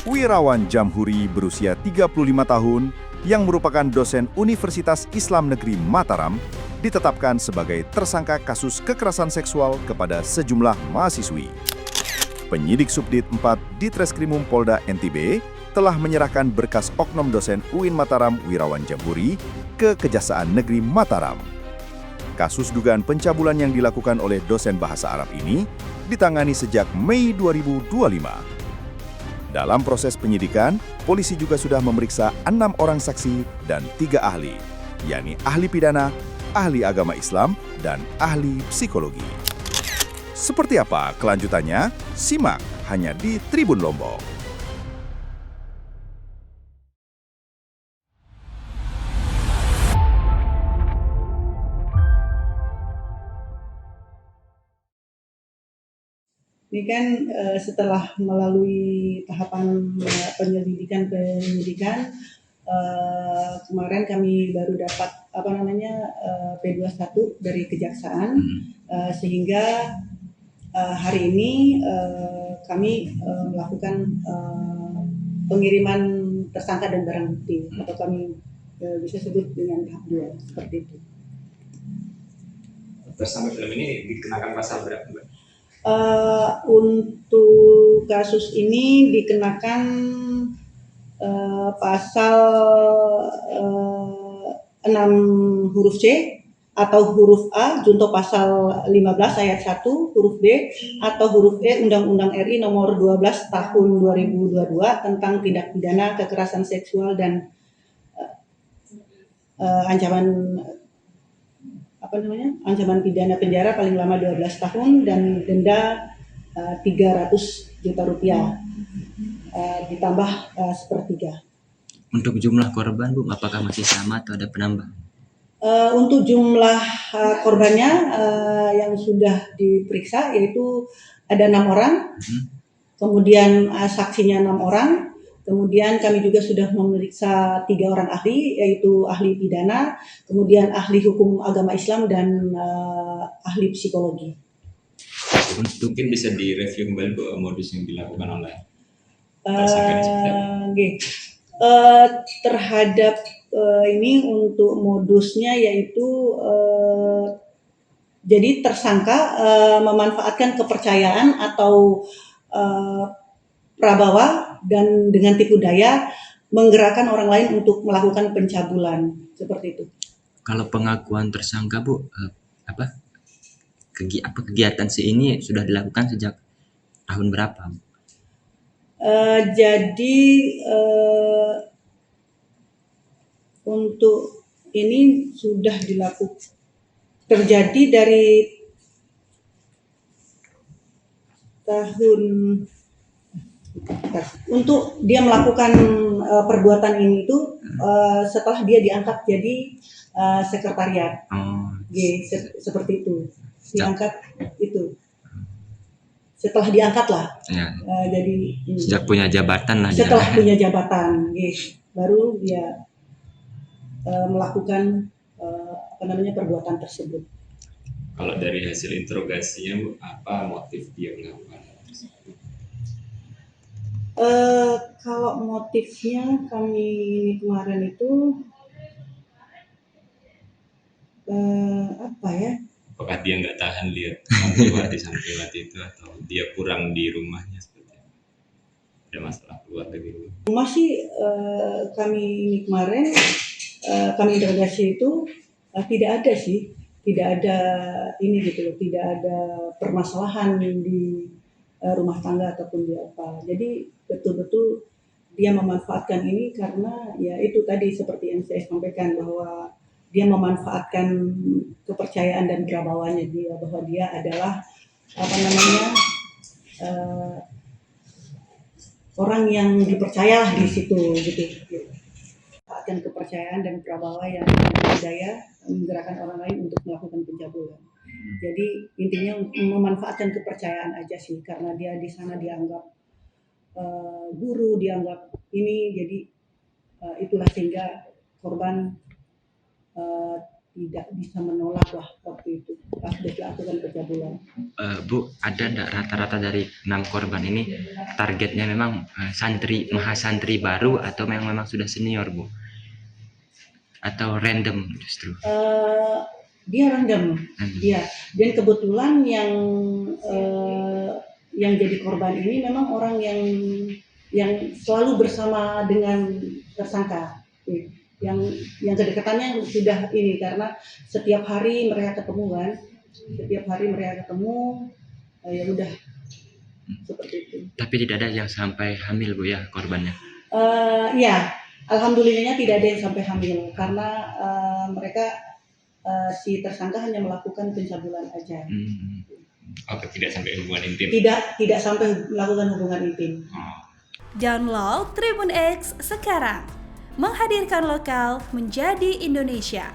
Wirawan Jamhuri berusia 35 tahun yang merupakan dosen Universitas Islam Negeri Mataram ditetapkan sebagai tersangka kasus kekerasan seksual kepada sejumlah mahasiswi. Penyidik Subdit 4 Ditreskrimum Polda NTB telah menyerahkan berkas oknum dosen UIN Mataram Wirawan Jamhuri ke Kejaksaan Negeri Mataram. Kasus dugaan pencabulan yang dilakukan oleh dosen bahasa Arab ini ditangani sejak Mei 2025. Dalam proses penyidikan, polisi juga sudah memeriksa 6 orang saksi dan 3 ahli, yakni ahli pidana, ahli agama Islam, dan ahli psikologi. Seperti apa kelanjutannya? Simak hanya di Tribun Lombok. Ini kan setelah melalui tahapan penyelidikan kemarin kami baru dapat P21 dari kejaksaan sehingga hari ini kami melakukan pengiriman tersangka dan barang bukti atau kami bisa sebut dengan tahap 2 seperti itu. Tersangka film ini dikenakan pasal berapa, Mbak? Untuk kasus ini dikenakan pasal 6 huruf C atau huruf A junto pasal 15 ayat 1 huruf B atau huruf E Undang-Undang RI nomor 12 tahun 2022 tentang tindak pidana kekerasan seksual dan ancaman pidana penjara paling lama 12 tahun dan denda 300 juta rupiah ditambah sepertiga. Untuk jumlah korban, Bu, apakah masih sama atau ada penambah? Untuk jumlah korbannya yang sudah diperiksa yaitu ada 6 orang, kemudian saksinya 6 orang. Kemudian kami juga sudah memeriksa 3 orang ahli, yaitu ahli pidana, kemudian ahli hukum agama Islam, dan ahli psikologi. Mungkin bisa direview kembali Bu, modus yang dilakukan oleh terhadap ini untuk modusnya yaitu jadi tersangka memanfaatkan kepercayaan atau prabawa dan dengan tipu daya menggerakkan orang lain untuk melakukan pencabulan seperti itu. Kalau pengakuan tersangka, Bu, kegiatan ini sudah dilakukan sejak tahun berapa? Untuk ini sudah dilakukan terjadi dari tahun. Untuk dia melakukan perbuatan ini itu setelah dia diangkat jadi sekretariat, seperti itu. Diangkat itu. Setelah diangkat lah, jadi sejak punya jabatan lah. Setelah punya jabatan, baru dia melakukan perbuatan tersebut. Kalau dari hasil interogasinya, Bu, apa motif dia melakukan tersebut? Kalau motifnya kami kemarin itu Apakah dia nggak tahan lihat santriwati itu atau dia kurang di rumahnya seperti itu? Ada masalah keluarga di rumah? Rumah sih kami kemarin kami interogasi itu tidak ada sih, tidak ada ini gitu loh, tidak ada permasalahan di rumah tangga ataupun di apa. Jadi betul-betul dia memanfaatkan ini karena ya itu tadi seperti yang saya sampaikan bahwa dia memanfaatkan kepercayaan dan prabawanya dia bahwa dia adalah orang yang dipercaya di situ gitu. Memanfaatkan kepercayaan dan prabawa yang berdaya menggerakkan orang lain untuk melakukan pencabulan. Jadi intinya memanfaatkan kepercayaan aja sih, karena dia di sana dianggap guru, dianggap ini, jadi itulah sehingga korban tidak bisa menolak lah waktu itu pas dilakukan pencabulan. Bu, ada enggak rata-rata dari 6 korban ini targetnya memang santri, mahasantri baru atau memang sudah senior, Bu? Atau random justru? Dia random, dia. Dan kebetulan yang jadi korban ini memang orang yang selalu bersama dengan tersangka, yang kedekatannya sudah ini, karena setiap hari mereka ketemu, ya udah seperti itu. Tapi tidak ada yang sampai hamil, Bu, ya, korbannya? Ya, alhamdulillahnya tidak ada yang sampai hamil, karena mereka si tersangka hanya melakukan pencabulan aja. Oke, tidak sampai hubungan intim. Tidak sampai melakukan hubungan intim. Download Tribun X sekarang, menghadirkan lokal menjadi Indonesia.